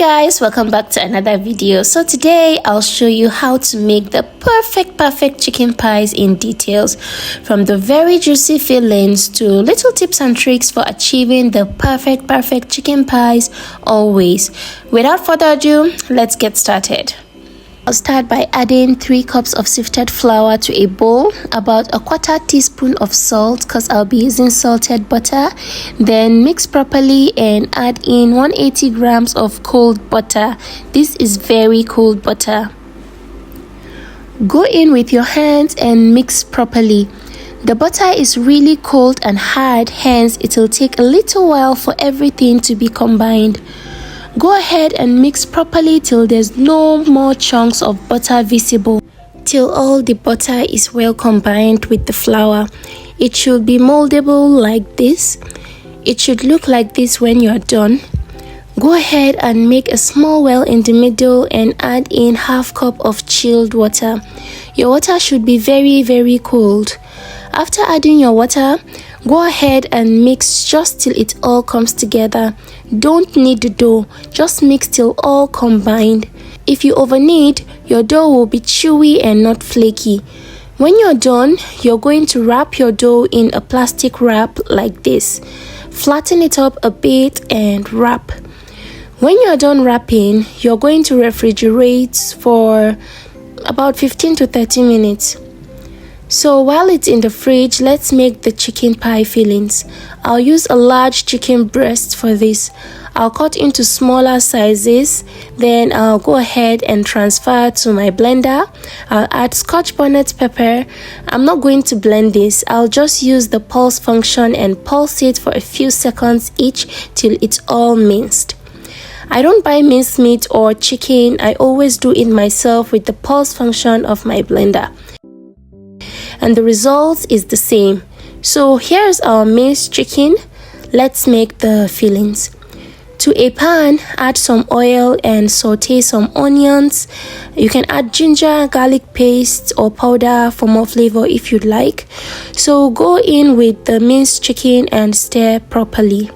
Guys, welcome back to another video. So today I'll show you how to make the perfect chicken pies in details, from the very juicy fillings to little tips and tricks for achieving the perfect chicken pies always. Without further ado, let's get started. I'll start by adding 3 cups of sifted flour to a bowl, about 1/4 teaspoon of salt because I'll be using salted butter. Then mix properly and add in 180 grams of cold butter. This is very cold butter. Go in with your hands and mix properly. The butter is really cold and hard, hence it will take a little while for everything to be combined. Go ahead and mix properly till there's no more chunks of butter visible, till all the butter is well combined with the flour. It should be moldable like this. It should look like this when you're done. Go ahead and make a small well in the middle and add in 1/2 cup of chilled water. Your water should be very cold. After adding your water, go ahead and mix just till it all comes together. Don't knead the dough, just mix till all combined. If you over knead, your dough will be chewy and not flaky. When you're done, you're going to wrap your dough in a plastic wrap like this. Flatten it up a bit and wrap. When you're done wrapping, you're going to refrigerate for about 15 to 30 minutes. So while it's in the fridge, let's make the chicken pie fillings. I'll use a large chicken breast for this. I'll cut into smaller sizes. Then I'll go ahead and transfer to my blender. I'll add scotch bonnet pepper. I'm not going to blend this. I'll just use the pulse function and pulse it for a few seconds each till it's all minced. I don't buy minced meat or chicken. I always do it myself with the pulse function of my blender, and the result is the same. So here's our minced chicken. Let's make the fillings. To a pan, add some oil and saute some onions. You can add ginger, garlic paste or powder for more flavor if you'd like. So go in with the minced chicken and stir properly.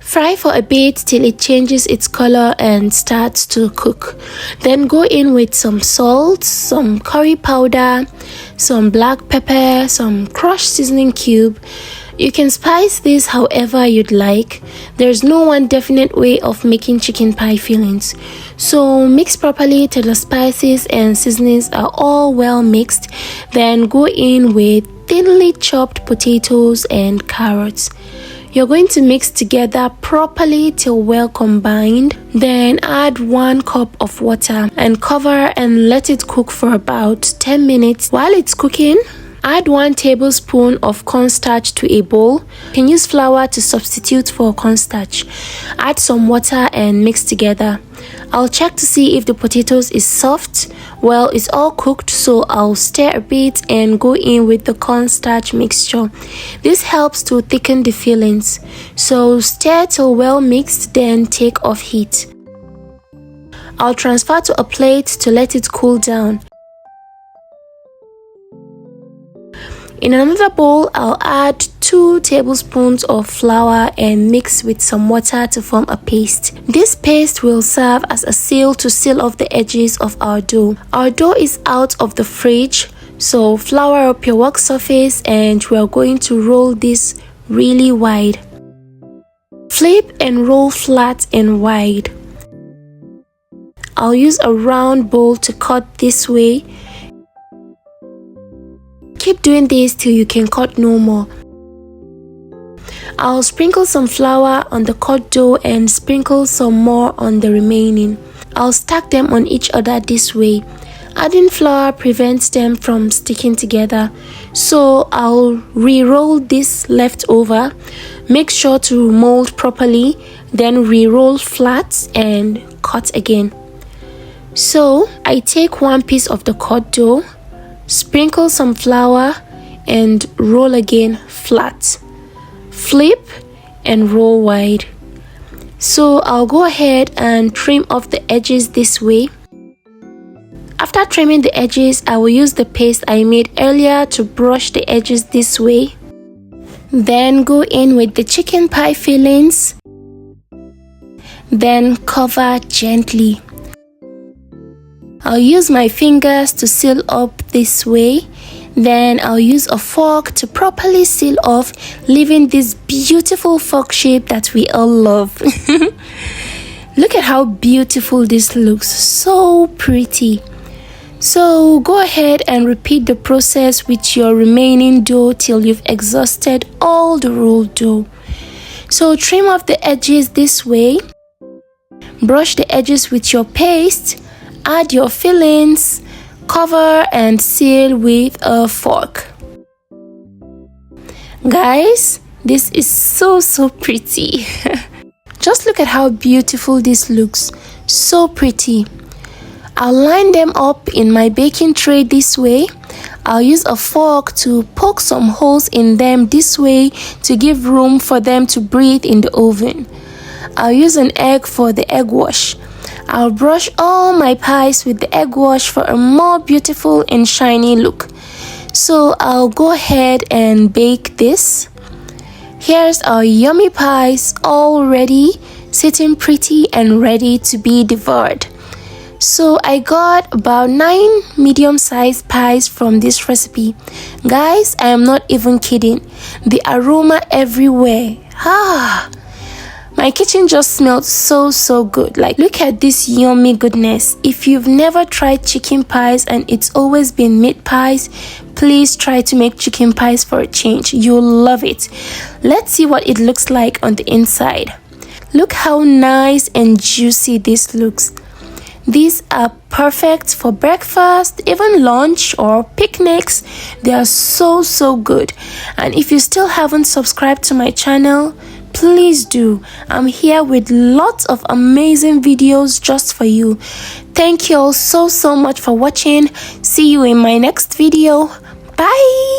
Fry for a bit till it changes its color and starts to cook. Then go in with some salt, some curry powder, some black pepper, some crushed seasoning cube. You can spice this however you'd like. There's no one definite way of making chicken pie fillings. So mix properly till the spices and seasonings are all well mixed. Then go in with thinly chopped potatoes and carrots. You're going to mix together properly till well combined. Then add 1 cup of water and cover and let it cook for about 10 minutes. While it's cooking, add 1 tablespoon of cornstarch to a bowl. You can use flour to substitute for cornstarch. Add some water and mix together. I'll check to see if the potatoes is soft. Well, it's all cooked, so I'll stir a bit and go in with the cornstarch mixture. This helps to thicken the fillings. So stir till well mixed, then take off heat. I'll transfer to a plate to let it cool down. In another bowl, I'll add 2 tablespoons of flour and mix with some water to form a paste. This paste will serve as a seal to seal off the edges of our dough. Our dough is out of the fridge, so flour up your work surface and we're going to roll this really wide. Flip and roll flat and wide. I'll use a round bowl to cut this way. Keep doing this till you can cut no more. I'll sprinkle some flour on the cut dough and sprinkle some more on the remaining. I'll stack them on each other this way. Adding flour prevents them from sticking together. So I'll re-roll this leftover. Make sure to mold properly, then re-roll flat and cut again. So I take 1 piece of the cut dough, sprinkle some flour and roll again flat. Flip and roll wide. So I'll go ahead and trim off the edges this way. After trimming the edges, I will use the paste I made earlier to brush the edges this way. Then go in with the chicken pie fillings. then cover gently. I'll use my fingers to seal up this way. Then I'll use a fork to properly seal off, leaving this beautiful fork shape that we all love. Look at how beautiful this looks, so pretty. So go ahead and repeat the process with your remaining dough till you've exhausted all the rolled dough. So trim off the edges this way, brush the edges with your paste, add your fillings, cover and seal with a fork. Guys, this is so pretty. Just look at how beautiful this looks, so pretty. I'll line them up in my baking tray this way. I'll use a fork to poke some holes in them this way to give room for them to breathe in the oven. I'll use an egg for the egg wash. I'll brush all my pies with the egg wash for a more beautiful and shiny look. So I'll go ahead and bake this. Here's our yummy pies all ready, sitting pretty and ready to be devoured. So I got about 9 medium-sized pies from this recipe. Guys, I am not even kidding. The aroma everywhere. My kitchen just smelled so good. Like, look at this yummy goodness. If you've never tried chicken pies and it's always been meat pies, please try to make chicken pies for a change. You'll love it. Let's see what it looks like on the inside. Look how nice and juicy this looks. These are perfect for breakfast, even lunch or picnics. They are so good. And if you still haven't subscribed to my channel, please do. I'm here with lots of amazing videos just for you. Thank you all so much for watching. See you in my next video. Bye.